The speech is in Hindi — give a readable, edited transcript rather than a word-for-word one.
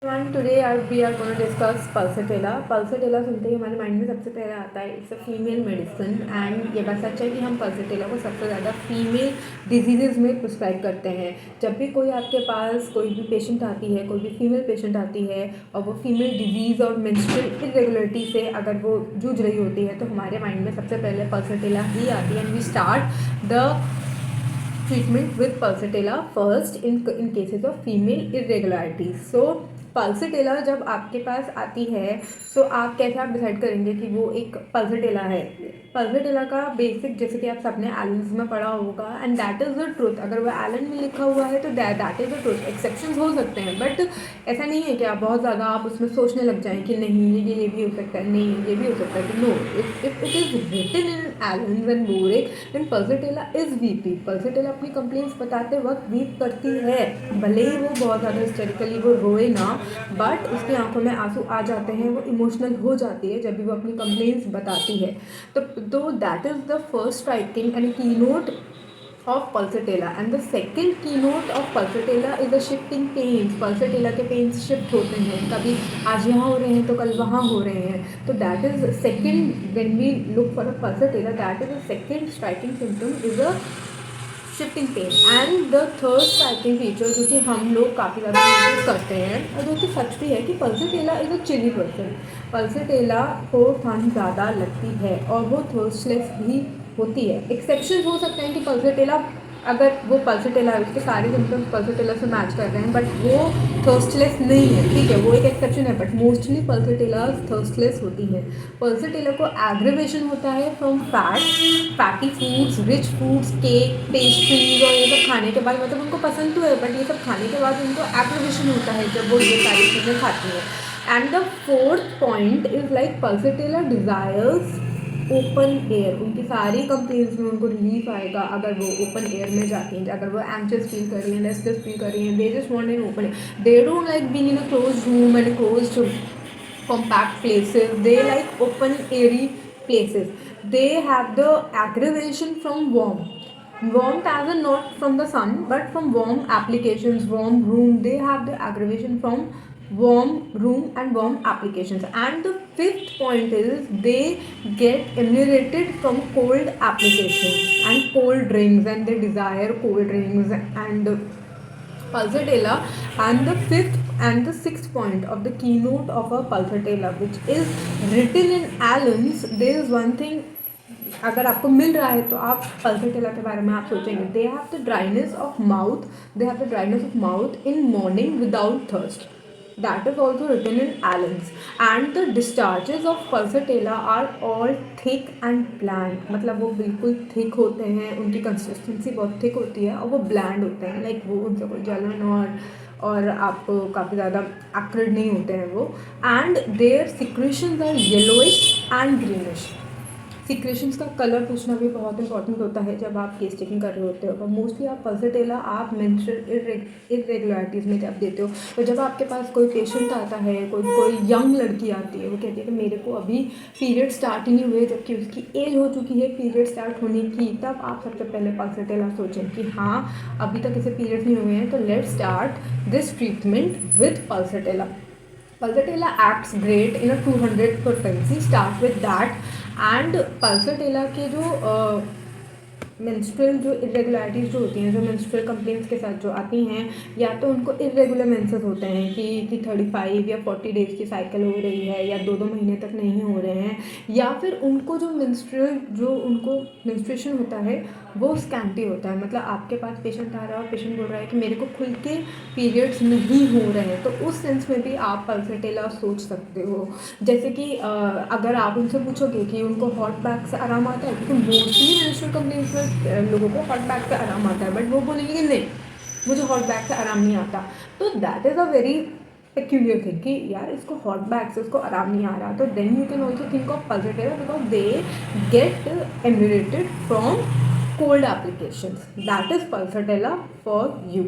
And today we are gonna discuss pulsatilla. Pulsatilla सुनते ही हमारे माइंड में सबसे पहले आता है it's a female medicine. And ये बात सच है कि हम पल्सटेला को सबसे ज़्यादा फीमेल डिजीज़ में प्रिस्क्राइब करते हैं। जब भी कोई आपके पास कोई भी पेशेंट आती है, कोई भी फीमेल पेशेंट आती है और वो फीमेल डिजीज़ और मेंस्ट्रुअल इरेगुलरिटी से अगर वो जूझ रही होती है तो हमारे माइंड में सबसे पहले पल्सटेला ही आती है। And we start the treatment with pulsatilla first in cases of female irregularities. So पल्सटेला जब आपके पास आती है तो आप कैसे आप डिसाइड करेंगे कि वो एक पल्सटेला है। पल्सटेला का बेसिक जैसे कि आप सबने एलन्स में पढ़ा होगा and that is the truth. अगर वो एलन में लिखा हुआ है तो that is the truth. Exceptions हो सकते हैं बट ऐसा नहीं है कि आप बहुत ज़्यादा आप उसमें सोचने लग जाएं कि नहीं ये भी हो सकता है, नहीं ये भी हो सकता है। No, if it is written in Allen's and Boericke then pulsatilla is VP. Pulsatilla अपनी कंप्लेंट्स बताते वक्त वीप करती है, भले ही वो बहुत ज़्यादा हिस्टेरिकली वो रोए ना, बट उसकी आंखों में आंसू आ जाते हैं, वो इमोशनल हो जाती है जब भी वो अपनी कंप्लेंट्स बताती है। तो that is the first striking and keynote of pulsatilla, and the second keynote of pulsatilla is the shifting pains. pulsatilla के pains shift होते हैं, कभी आज यहाँ हो रहे हैं तो कल वहाँ हो रहे हैं। तो that is second, when we look for a pulsatilla, that is the second striking symptom is a shifting pain. And the third striking feature जो कि हम लोग काफ़ी ज़्यादा नोटिस करते हैं और जो कि सच भी है कि pulsatilla is a chilly person. Pulsatilla को ठंड ज़्यादा लगती है और वो थर्स्टलेस भी होती है। एक्सेप्शन हो सकते हैं कि पल्सटेला अगर वो पल्सटेला है उसके सारे सिम्टम्स पल्सटेला से मैच कर रहे हैं बट वो थर्स्टलेस नहीं है, ठीक है, वो एक एक्सेप्शन है, बट मोस्टली पल्सटेला थर्स्टलेस होती हैं। पल्सटेला को एग्रीवेशन होता है from fatty foods, rich foods, cake, pastries और ये सब खाने के बाद, मतलब उनको पसंद तो है बट ये सब खाने के बाद उनको एग्रीवेशन होता है जब वो ये सारी चीज़ें खाती हैं। And the fourth point is like पल्सटेला desires open air. उनकी सारी कंप्लेंट्स में उनको रिलीफ आएगा अगर वो ओपन एयर में जाती हैं। अगर वो एंग्शियस फील कर रही हैं, रेस्टलेस फील कर रही हैं, they just want in open air. They don't like being in a closed room and closed compact places. They like open airy places. They have the aggravation from warmth as a not from the sun but from warm applications, warm room. They have the aggravation from warm room and warm applications. And the fifth point is they get emulated from cold applications and cold drinks, and they desire cold drinks and pulsatilla. And the fifth and the sixth point of the keynote of a pulsatilla which is written in Allen's, there is one thing अगर आपको मिल रहा है तो आप पल्सटेला के बारे में आप सोचेंगे। They have the dryness of mouth, they have the dryness of mouth in morning without thirst. That is also written in Allen's. And the discharges of pulsatilla are all thick and bland. मतलब वो बिल्कुल thick होते हैं, उनकी कंसिस्टेंसी बहुत thick होती है और वो bland होते हैं, लाइक वो उनसे कोई जलन और आपको काफ़ी ज़्यादा acrid नहीं होते हैं वो। And their secretions are yellowish and greenish. Secretions का कलर पूछना भी बहुत इंपॉर्टेंट होता है जब आप केस टेकिंग कर रहे होते हो। और मोस्टली आप पल्सटेला आप मेंस्ट्रुअल इरेगुलरिटीज़ में जब देते हो तो जब आपके पास कोई पेशेंट आता है, कोई यंग लड़की आती है, वो कहती है कि मेरे को अभी पीरियड स्टार्ट ही नहीं हुए जबकि उसकी एज हो चुकी है पीरियड स्टार्ट होने की, तब आप सबसे पहले पल्सटेला सोचें कि हाँ अभी तक इसे पीरियड्स नहीं हुए हैं। तो let's start this treatment with पल्सटेला. Pulsatilla acts great in a 200 frequency. Start with that. And pulsatilla के जो मेंस्ट्रुअल जो इरेगुलरिटीज़ जो होती हैं, जो मेंस्ट्रुअल कंप्लेंट्स के साथ जो आती हैं, या तो उनको इरेगुलर मेंसेस होते हैं कि 35 या 40 डेज़ की साइकिल हो रही है या 2-2 महीने तक नहीं हो रहे हैं, या फिर उनको जो उनको मेंस्ट्रुएशन होता है वो स्कैंटी होता है। मतलब आपके पास पेशेंट आ रहा है और पेशेंट बोल रहा है कि मेरे को खुल के पीरियड्स नहीं हो रहे हैं, तो उस सेंस में भी आप पल्सटेला सोच सकते हो। जैसे कि अगर आप उनसे पूछोगे कि उनको हॉट बैग से आराम आता है, क्योंकि मोस्टली मेंस्ट्रुअल कंप्लेंट्स में लोगों को हॉट बैग से आराम आता है, बट वो बोलेंगे कि नहीं मुझे हॉट बैग से आराम नहीं आता। तो that is a very peculiar thing कि यार इसको हॉट बैग से उसको आराम नहीं आ रहा। तो then you can also think of pulsatilla because they get emulated from cold applications. That is pulsatilla for you.